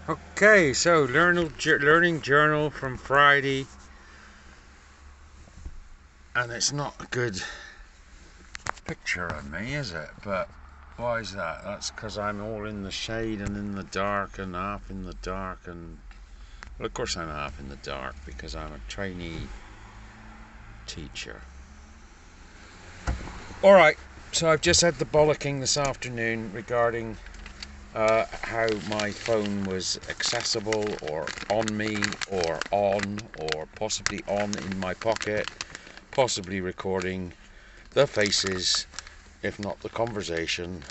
Okay, so learning journal from Friday, and it's not a good picture of me, is it? But why is that? That's because I'm all in the shade and in the dark and half in the dark, and well, of course I'm half in the dark because I'm a trainee teacher. All right, so I've just had the bollocking this afternoon regarding how my phone was accessible or on me or on or possibly on in my pocket, possibly recording the faces, if not the conversation,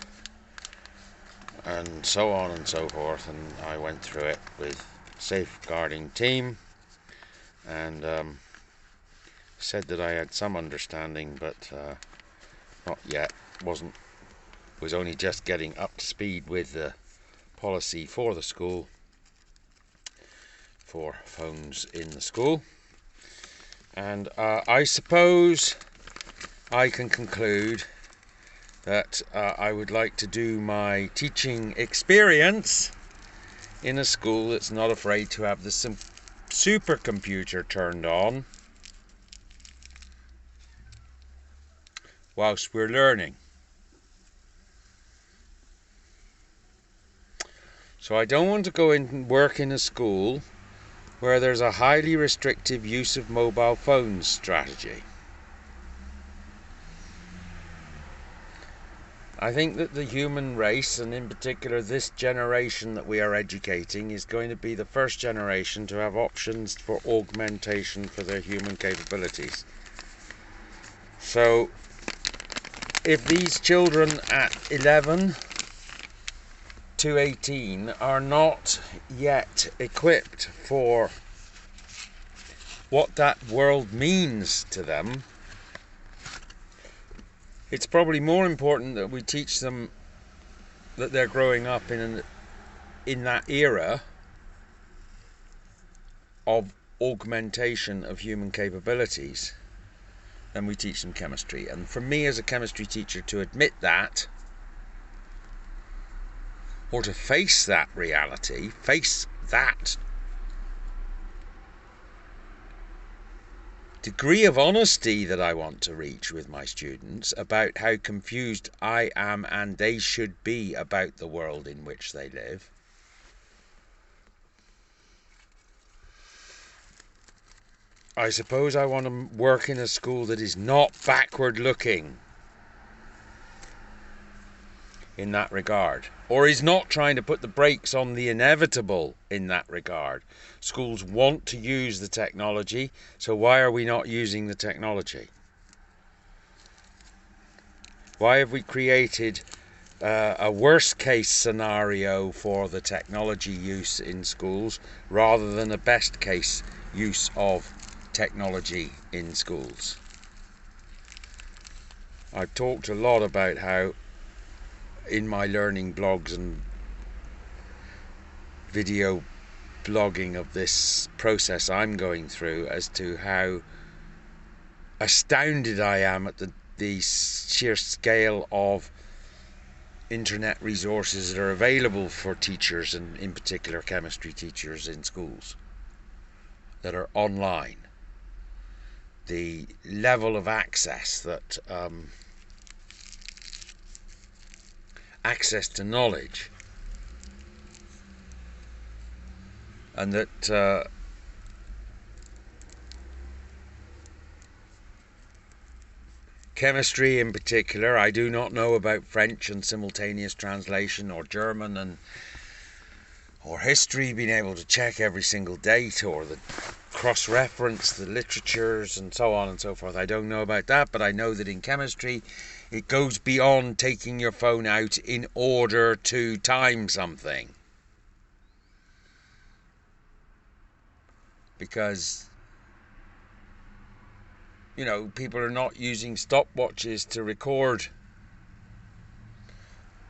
and so on and so forth. And I went through it with safeguarding team and said that I had some understanding, but not yet. Was only just getting up to speed with the policy for the school for phones in the school. And I suppose I can conclude that I would like to do my teaching experience in a school that's not afraid to have the supercomputer turned on whilst we're learning. So I don't want to go in and work in a school where there's a highly restrictive use of mobile phones strategy. I think that the human race, and in particular this generation that we are educating, is going to be the first generation to have options for augmentation for their human capabilities. So if these children at 11 to 18 are not yet equipped for what that world means to them, it's probably more important that we teach them that they're growing up in that era of augmentation of human capabilities than we teach them chemistry. And for me as a chemistry teacher to admit that, or to face that reality, face that degree of honesty that I want to reach with my students about how confused I am and they should be about the world in which they live. I suppose I want to work in a school that is not backward looking in that regard, or is not trying to put the brakes on the inevitable in that regard. Schools want to use the technology, so why are we not using the technology? Why have we created a worst case scenario for the technology use in schools rather than a best case use of technology in schools? I've talked a lot about how in my learning blogs and video blogging of this process I'm going through as to how astounded I am at the sheer scale of internet resources that are available for teachers, and in particular chemistry teachers in schools that are online. The level of access that access to knowledge, and that chemistry in particular, I do not know about French and simultaneous translation, or German or history, being able to check every single date, or the cross-reference the literatures and so on and so forth. I don't know about that, but I know that in chemistry it goes beyond taking your phone out in order to time something, because people are not using stopwatches to record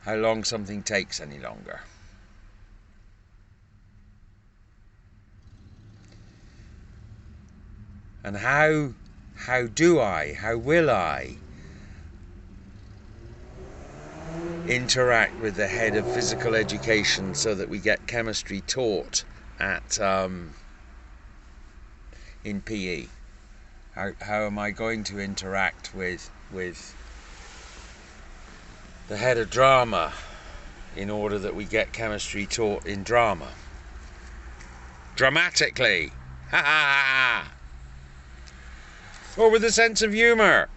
how long something takes any longer. And how will I interact with the head of physical education so that we get chemistry taught at in PE? How am I going to interact with the head of drama in order that we get chemistry taught in drama? Dramatically! Ha ha ha! Or with a sense of humour.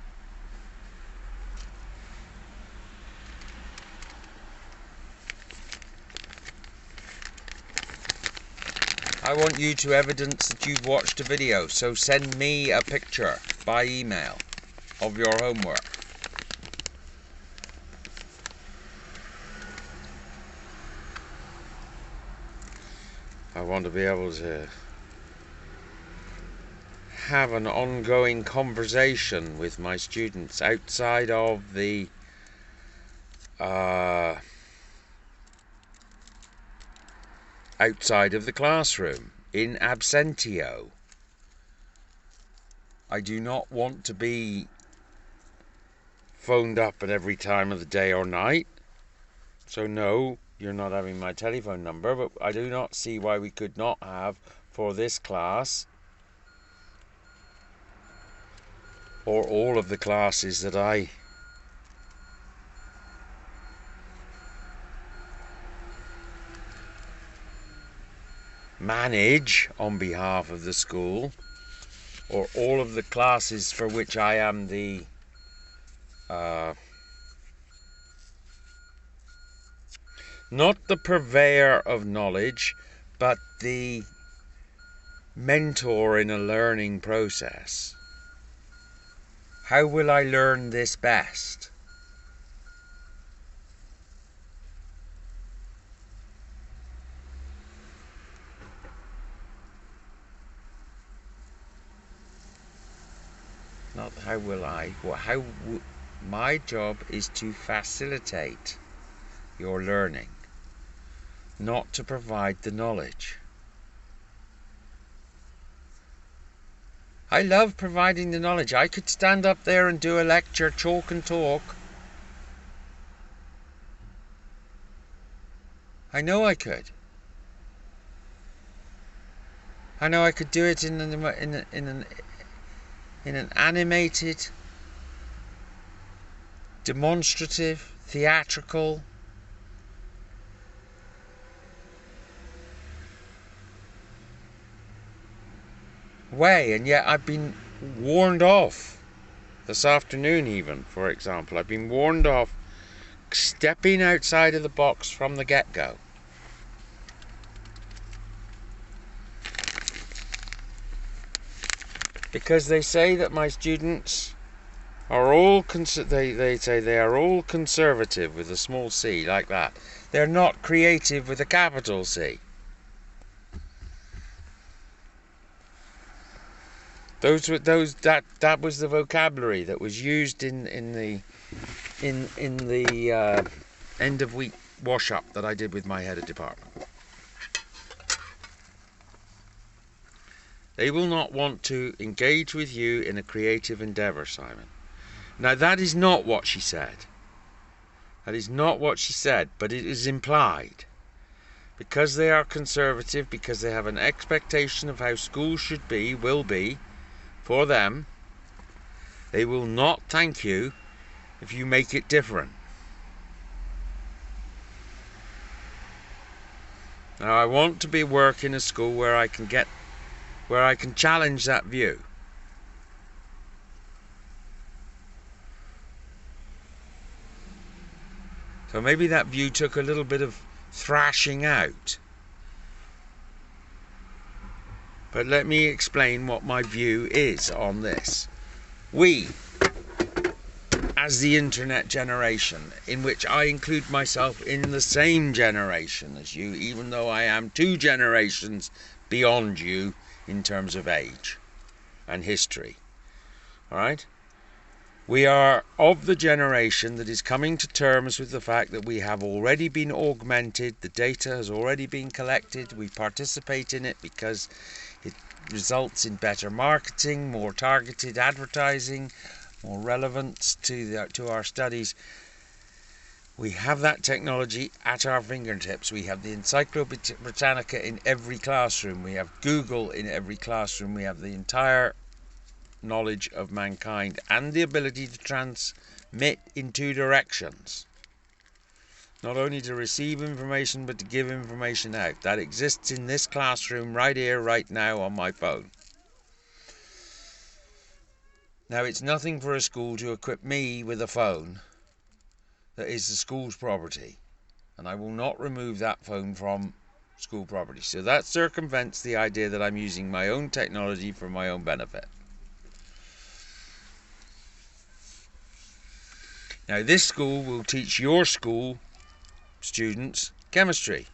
I want you to evidence that you've watched a video, so send me a picture by email of your homework. I want to be able to have an ongoing conversation with my students outside of the classroom, in absentio. I do not want to be phoned up at every time of the day or night. So no, you're not having my telephone number, but I do not see why we could not have, for this class, or all of the classes that I manage on behalf of the school, or all of the classes for which I am the not the purveyor of knowledge, but the mentor in a learning process. How will I learn this best? Not how will I, my job is to facilitate your learning, not to provide the knowledge. I love providing the knowledge. I could stand up there and do a lecture, chalk and talk. I know I could. I know I could do it in an animated, demonstrative, theatrical way, and yet I've been warned off this afternoon, even, for example. I've been warned off stepping outside of the box from the get-go. Because they say that my students are all, they say they are all conservative with a small c, like that. They're not creative with a capital C. That was the vocabulary that was used in the end of week wash up that I did with my head of department. They will not want to engage with you in a creative endeavour, Simon. Now that is not what she said. That is not what she said, but it is implied. Because they are conservative, because they have an expectation of how school should be, will be, for them, they will not thank you if you make it different. Now I want to be work in a school where I can challenge that view. So maybe that view took a little bit of thrashing out. But let me explain what my view is on this. We, as the internet generation, in which I include myself in the same generation as you, even though I am 2 generations beyond you in terms of age and history, all right? We are of the generation that is coming to terms with the fact that we have already been augmented, the data has already been collected, we participate in it because it results in better marketing, more targeted advertising, more relevance to our studies. We have that technology at our fingertips. We have the Encyclopedia Britannica in every classroom. We have Google in every classroom. We have the entire knowledge of mankind and the ability to transmit in two directions. Not only to receive information, but to give information out. That exists in this classroom right here, right now on my phone. Now, it's nothing for a school to equip me with a phone that is the school's property, and I will not remove that phone from school property. So that circumvents the idea that I'm using my own technology for my own benefit. Now, this school will teach your school students chemistry.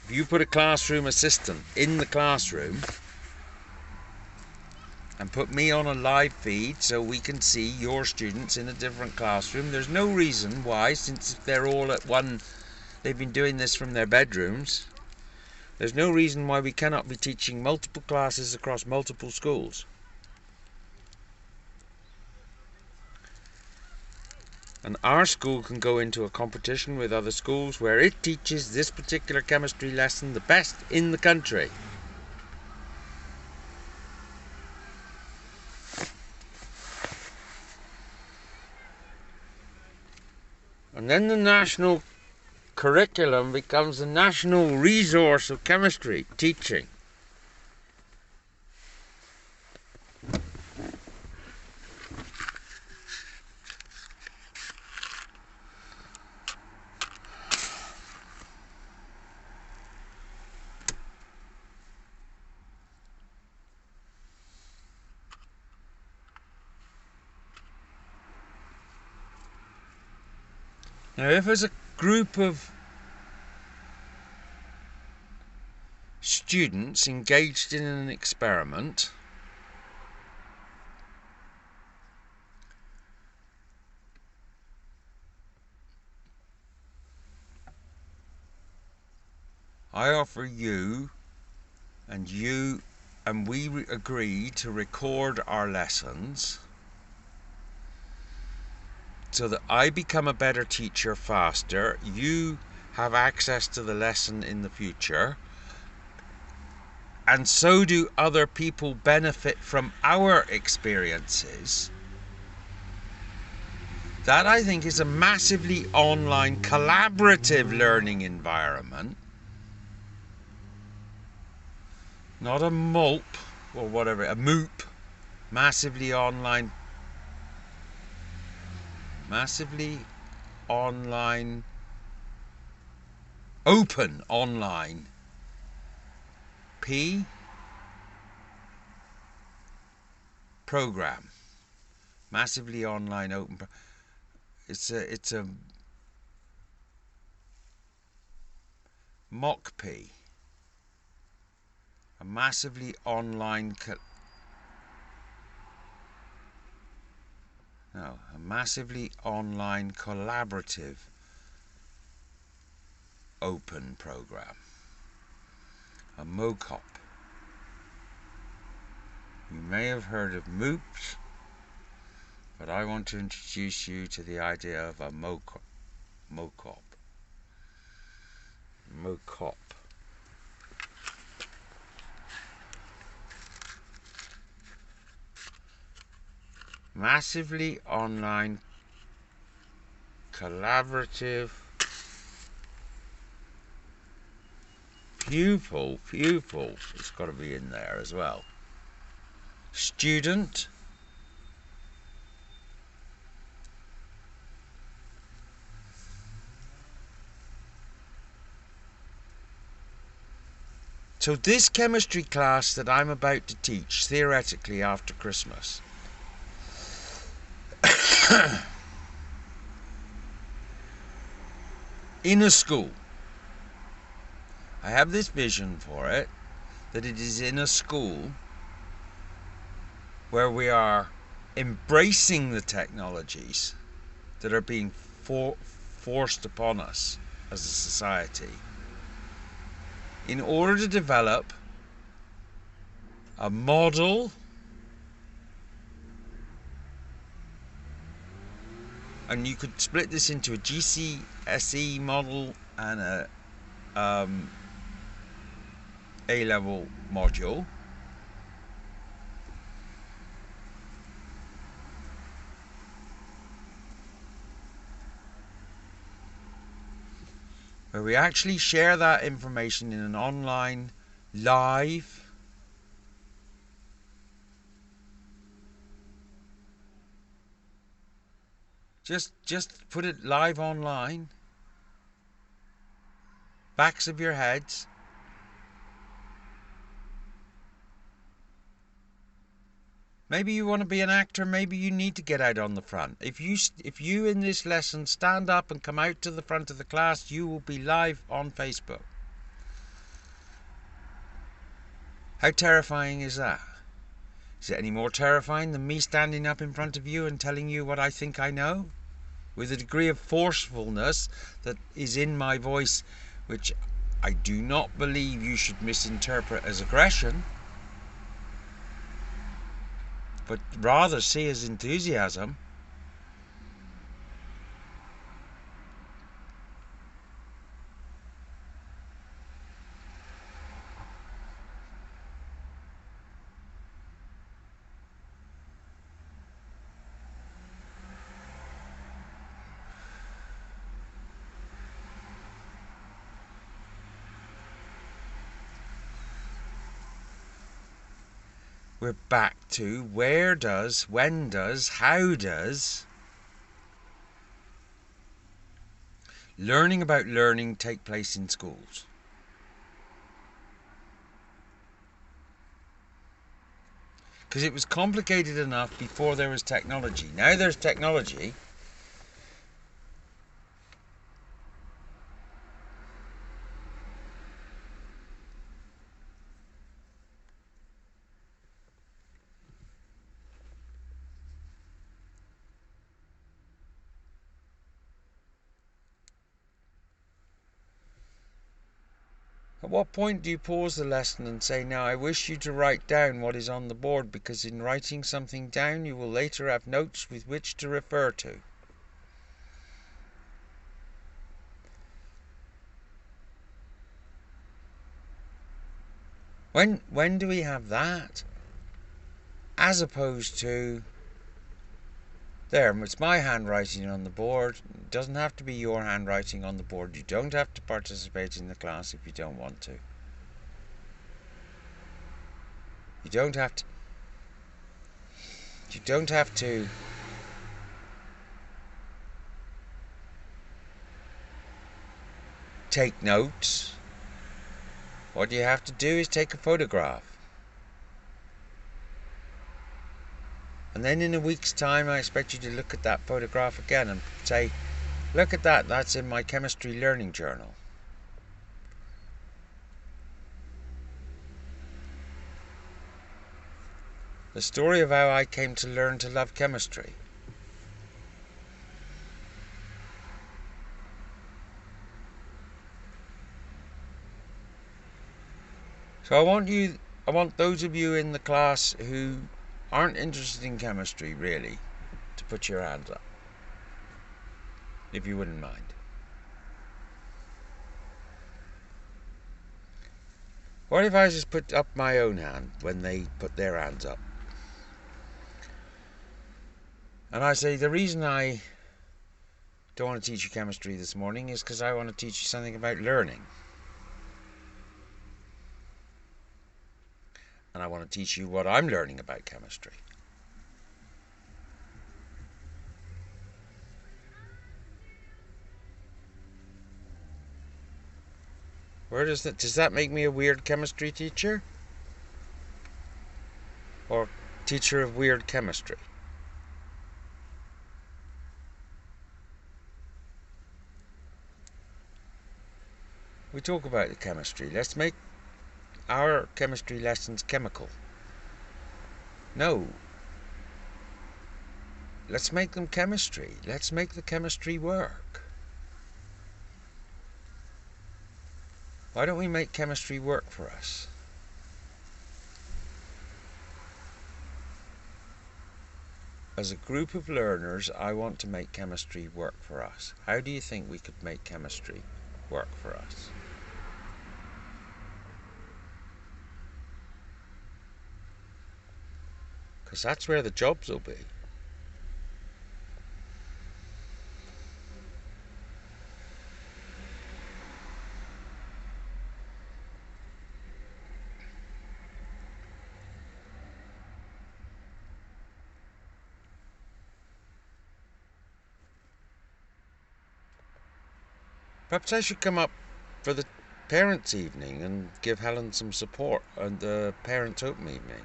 If you put a classroom assistant in the classroom and put me on a live feed so we can see your students in a different classroom, there's no reason why, since they're all at one, they've been doing this from their bedrooms, there's no reason why we cannot be teaching multiple classes across multiple schools. And our school can go into a competition with other schools where it teaches this particular chemistry lesson the best in the country. And then the national curriculum becomes the national resource of chemistry teaching. Now, if as a group of students engaged in an experiment, I offer you and we agree to record our lessons so that I become a better teacher faster, you have access to the lesson in the future, and so do other people benefit from our experiences. That, I think, is a massively online collaborative learning environment, not a MOOP or whatever, a MOOP, massively online open online program. Massively online open. It's a MOOC, a massively online a massively online collaborative open program, a MOOCOP. You may have heard of MOOPs, but I want to introduce you to the idea of a MOOCOP. Massively online collaborative pupil, it's got to be in there as well. Student so this chemistry class that I'm about to teach, theoretically after Christmas, in a school, I have this vision for it, that it is in a school where we are embracing the technologies that are being forced upon us as a society in order to develop a model, and you could split this into a GCSE model and a A-level module. Where we actually share that information in an online live just put it live online, backs of your heads. Maybe you want to be an actor, maybe you need to get out on the front. If you in this lesson stand up and come out to the front of the class, you will be live on Facebook. How terrifying is that? Is it any more terrifying than me standing up in front of you and telling you what I think I know? With a degree of forcefulness that is in my voice, which I do not believe you should misinterpret as aggression, but rather see as enthusiasm. We're back to where does, when does, how does learning about learning take place in schools? Because it was complicated enough before there was technology. Now there's technology. At what point do you pause the lesson and say, now I wish you to write down what is on the board, because in writing something down you will later have notes with which to refer to? When do we have that? As opposed to, there, it's my handwriting on the board. It doesn't have to be your handwriting on the board. You don't have to participate in the class if you don't want to. You don't have to take notes. What you have to do is take a photograph. And then in a week's time I expect you to look at that photograph again and say, look at that, that's in my chemistry learning journal. The story of how I came to learn to love chemistry. So I want those of you in the class who aren't interested in chemistry really to put your hands up, if you wouldn't mind. What if I just put up my own hand when they put their hands up? And I say, the reason I don't want to teach you chemistry this morning is because I want to teach you something about learning. And I want to teach you what I'm learning about chemistry. Does that make me a weird chemistry teacher? Or teacher of weird chemistry? We talk about the chemistry. Let's make our chemistry lessons chemical. No. Let's make them chemistry. Let's make the chemistry work. Why don't we make chemistry work for us? as a group of learners, I want to make chemistry work for us. How do you think we could make chemistry work for us? Because that's where the jobs will be. Perhaps I should come up for the parents' evening and give Helen some support and the parents' open evening.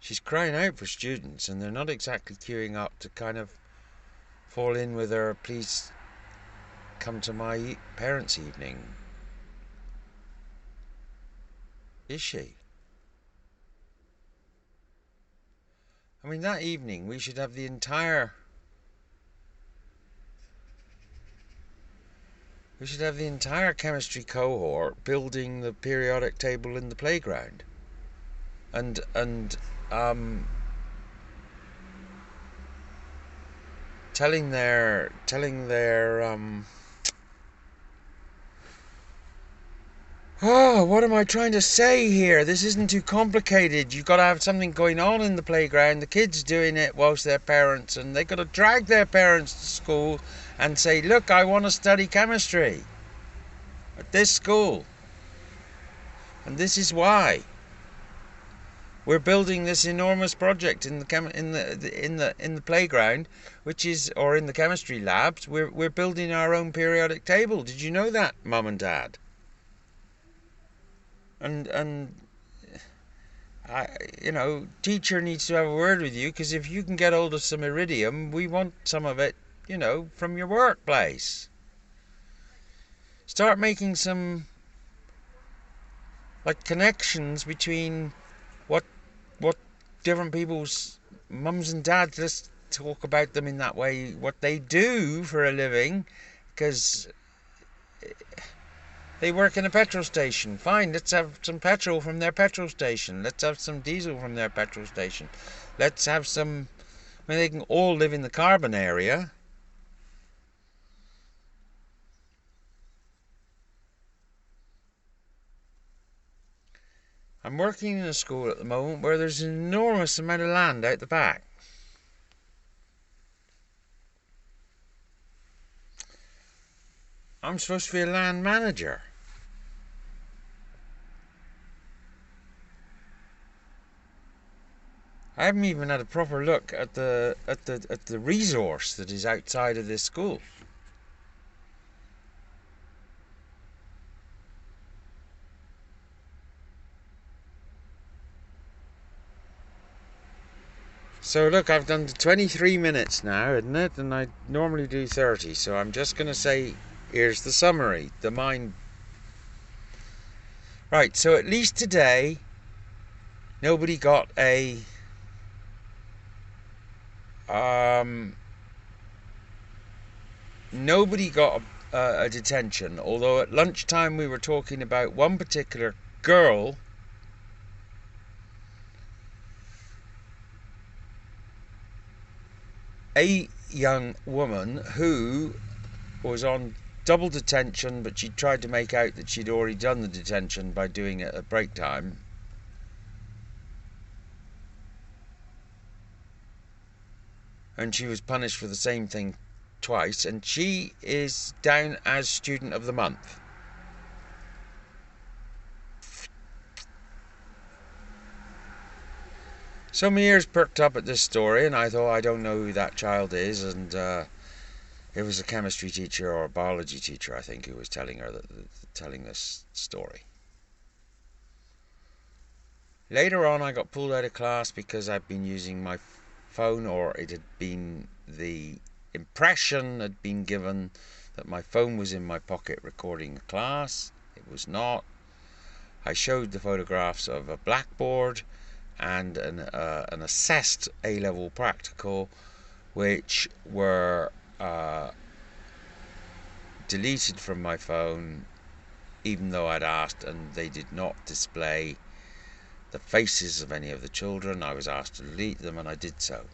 She's crying out for students and they're not exactly queuing up to kind of fall in with her, please come to my parents' evening. Is she? I mean, that evening we should have the entire chemistry cohort building the periodic table in the playground, and telling their oh, what am I trying to say here? This isn't too complicated. You've got to have something going on in the playground. The kids doing it whilst their parents, and they've got to drag their parents to school and say, look, I want to study chemistry at this school, and this is why we're building this enormous project in the playground, which is, or in the chemistry labs. We're building our own periodic table. Did you know that, Mum and Dad? And teacher needs to have a word with you, because if you can get hold of some iridium, we want some of it, from your workplace. Start making some connections between what different people's mums and dads, let's talk about them in that way, what they do for a living, because they work in a petrol station. Fine, let's have some petrol from their petrol station. Let's have some diesel from their petrol station. Let's have some... they can all live in the carbon area. I'm working in a school at the moment where there's an enormous amount of land out the back. I'm supposed to be a land manager. I haven't even had a proper look at the resource that is outside of this school. So look, I've done 23 minutes now, isn't it? And I normally do 30, so I'm just going to say, here's the summary, the mind. Right, so at least today, nobody got a detention, although at lunchtime we were talking about one particular girl a young woman who was on double detention, but she tried to make out that she'd already done the detention by doing it at break time. And she was punished for the same thing twice, and she is down as Student of the Month. So my ears perked up at this story, and I thought, I don't know who that child is, and it was a chemistry teacher or a biology teacher, I think, who was telling her telling this story. Later on, I got pulled out of class because I'd been using my phone, or it had been, the impression had been given that my phone was in my pocket recording a class. It was not. I showed the photographs of a blackboard and an assessed A-level practical, which were deleted from my phone, even though I'd asked, and they did not display the faces of any of the children. I was asked to delete them, and I did so.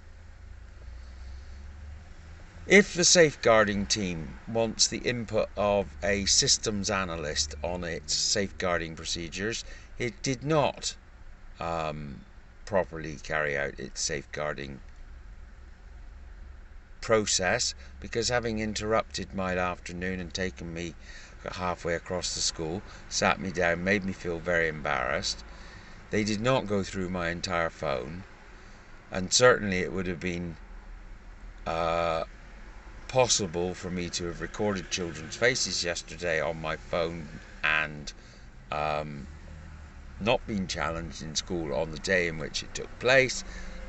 If the safeguarding team wants the input of a systems analyst on its safeguarding procedures, it did not properly carry out its safeguarding process, because having interrupted my afternoon and taken me halfway across the school, sat me down, made me feel very embarrassed. They did not go through my entire phone, and certainly it would have been possible for me to have recorded children's faces yesterday on my phone and not been challenged in school on the day in which it took place,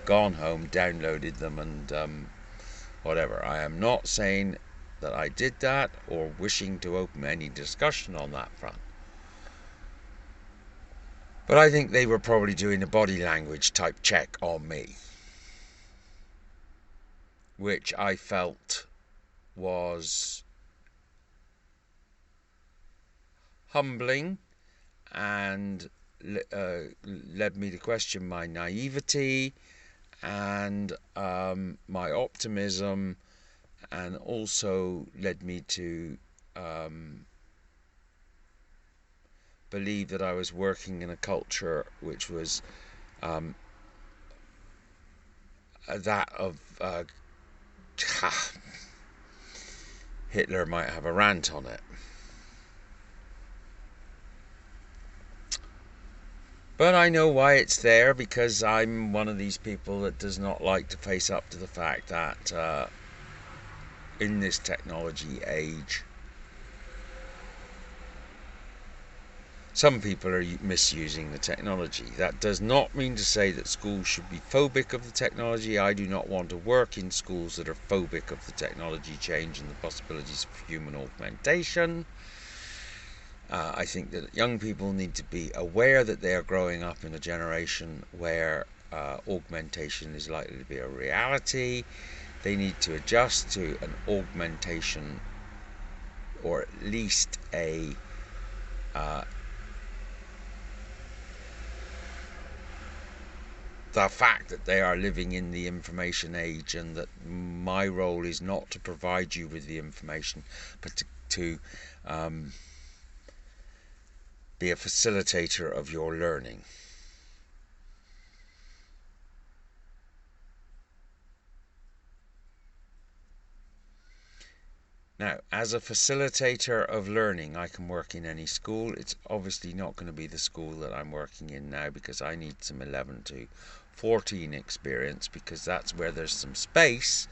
gone home, downloaded them, and whatever. I am not saying that I did that or wishing to open any discussion on that front. But I think they were probably doing a body language type check on me, which I felt was humbling and led me to question my naivety and my optimism, and also led me to believe that I was working in a culture which was that of Hitler might have a rant on it. But I know why it's there, because I'm one of these people that does not like to face up to the fact that in this technology age, some people are misusing the technology. That does not mean to say that schools should be phobic of the technology. I do not want to work in schools that are phobic of the technology change and the possibilities of human augmentation. I think that young people need to be aware that they are growing up in a generation where augmentation is likely to be a reality. They need to adjust to an augmentation, or at least the fact that they are living in the information age, and that my role is not to provide you with the information, but to be a facilitator of your learning. Now, as a facilitator of learning, I can work in any school. It's obviously not going to be the school that I'm working in now, because I need some 11 to 14 experience, because that's where there's some space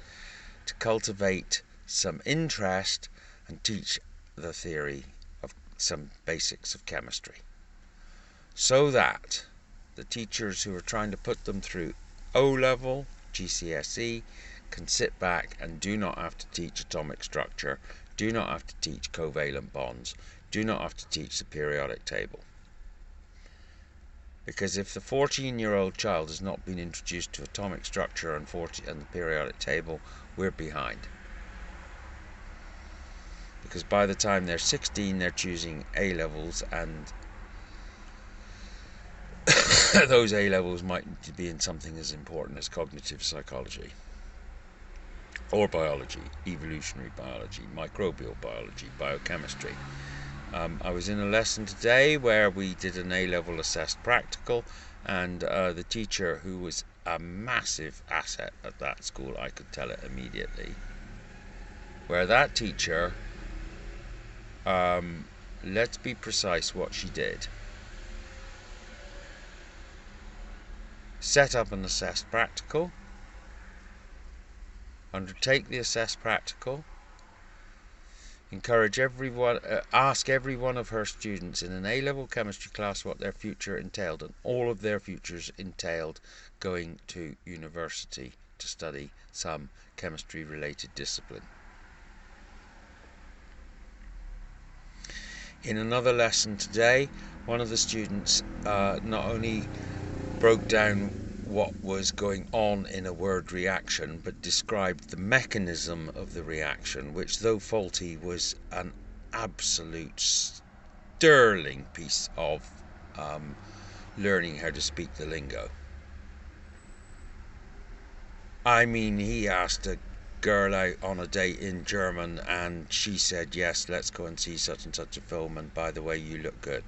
to cultivate some interest and teach the theory of some basics of chemistry, so that the teachers who are trying to put them through O-level, GCSE, can sit back and do not have to teach atomic structure, do not have to teach covalent bonds, do not have to teach the periodic table. Because if the 14-year-old child has not been introduced to atomic structure and the periodic table, we're behind. Because by the time they're 16, they're choosing A-levels, and those A-levels might be in something as important as cognitive psychology, or biology, evolutionary biology, microbial biology, biochemistry. I was in a lesson today where we did an A-level assessed practical, and the teacher, who was a massive asset at that school, I could tell it immediately, where that teacher, let's be precise what she did, set up an assessed practical, undertake the assessed practical, encourage everyone, ask every one of her students in an A-level chemistry class what their future entailed, and all of their futures entailed going to university to study some chemistry related discipline. In another lesson today, one of the students not only broke down what was going on in a word reaction, but described the mechanism of the reaction, which, though faulty, was an absolute sterling piece of learning how to speak the lingo. I mean, he asked a girl out on a date in German and she said, yes, let's go and see such and such a film, and by the way, you look good.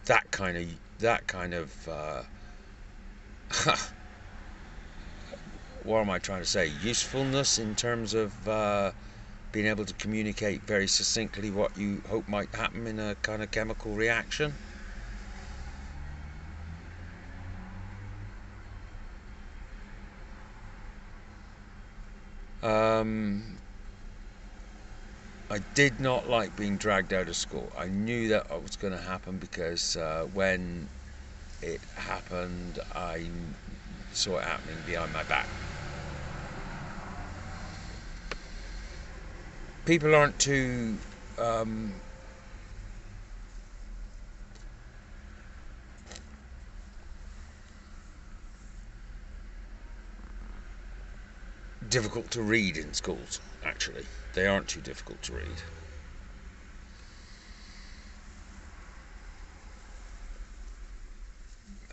That kind of what am I trying to say? Usefulness in terms of being able to communicate very succinctly what you hope might happen in a kind of chemical reaction. I did not like being dragged out of school. I knew that was going to happen because when it happened, I saw it happening behind my back. People aren't too difficult to read in schools, actually. They aren't too difficult to read.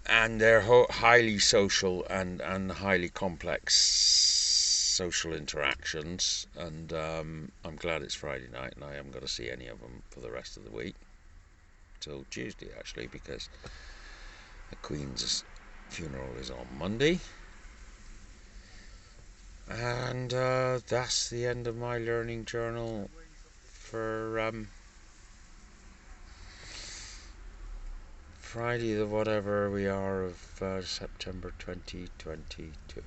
And they're highly social and highly complex social interactions. And I'm glad it's Friday night and I haven't got to see any of them for the rest of the week. Till Tuesday, actually, because the Queen's funeral is on Monday. And that's the end of my learning journal for Friday, the whatever we are of September 2022.